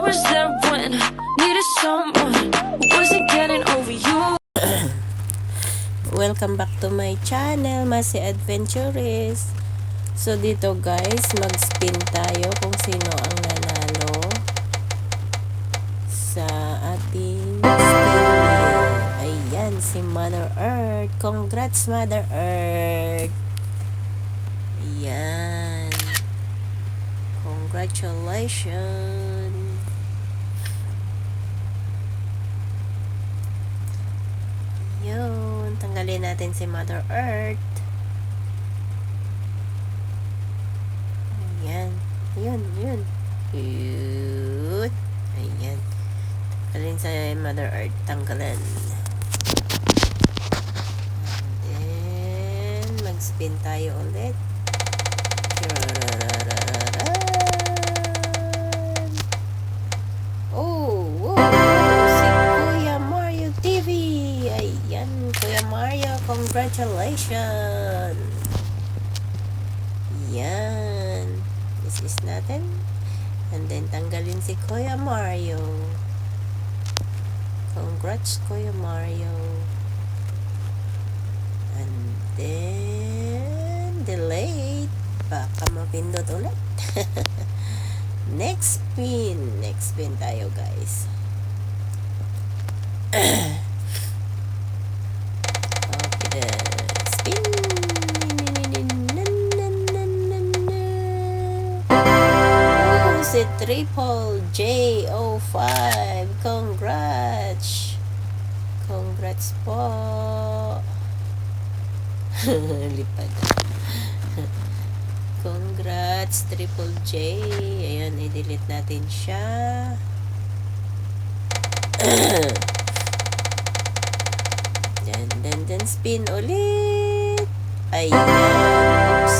was there when I needed someone who wasn't getting over you. Welcome back to my channel, Masi Adventurist. So dito guys, mag-spin tayo kung sino ang nanalo sa ating spin wheel. Ayan, si Mother Earth. Congrats, Mother Earth. Ayan. Congratulations. Yun, tanggalin natin si Mother Earth. Ayan. Yun. Yun. Ayan. Tanggalin sa Mother Earth. Tanggalan. And then, mag-spin tayo ulit. Congratulations! Yan. This is natin. And then, tanggalin si Kuya Mario. Congrats, Kuya Mario. And then, delete. Baka mapindot ulit. Next spin. Next spin tayo, guys. Si Triple J05. Congrats po. Lipad. Congrats Triple J. Ayan, i-delete natin siya. Then spin ulit. Ayan. Oops.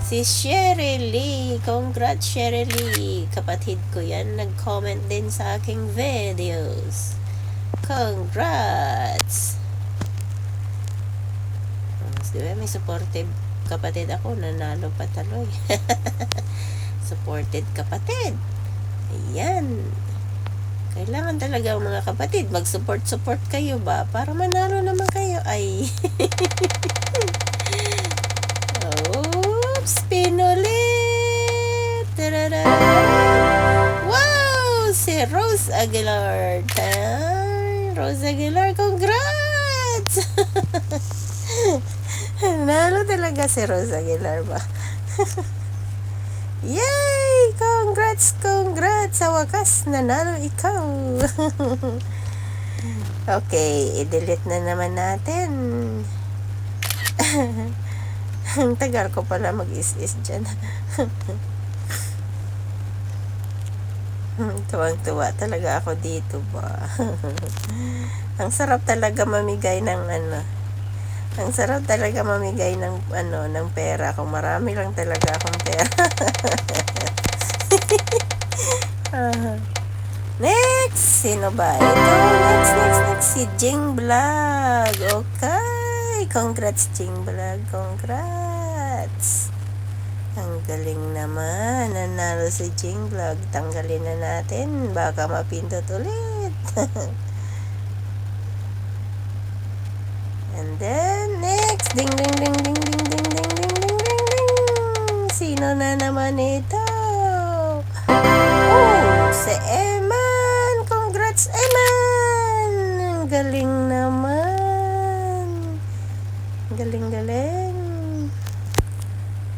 Si Sherry Lee. Congrats, Sherry Lee. Kapatid ko yan. Nag-comment din sa aking videos. Congrats. Diba, may supportive kapatid ako. Nanalo pa taloy. Supported kapatid. Ayan. Kailangan talaga mga kapatid. Mag-support kayo ba? Para manalo naman kayo. Ay. Spin ulit. Tarara. Wow! Si Rose Aguilar. Rose Aguilar, congrats! Nalo talaga si Rose Aguilar ba? Yay! Congrats! Sa wakas, nanalo ikaw. Okay, i-delete na naman natin. Ang tagal ko pala mag-is-is dyan. Tuwang-tuwa talaga ako dito ba. Ang sarap talaga mamigay ng Ang sarap talaga mamigay ng ng pera. Kung marami lang talaga akong pera. Next! Sino ba? Ito, next. Si Jing Vlog. Okay. Congrats, Jing Vlog. Congrats. Ang galing naman. Nanalo si Jing Vlog. Tanggalin na natin. Baka mapindot ulit. And then, next. Ding. Sino na naman ito? Oh, si Eman. Congrats, Eman. Ang galing naman. Galing.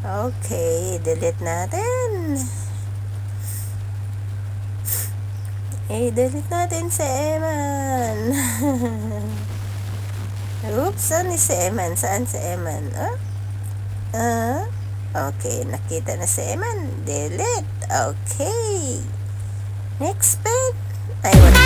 Okay, delete natin. I-delete natin si Eman. Oops, saan si Eman? Saan si Eman? Okay, nakita na si Eman. Delete. Okay. Next spin. Ay, wala.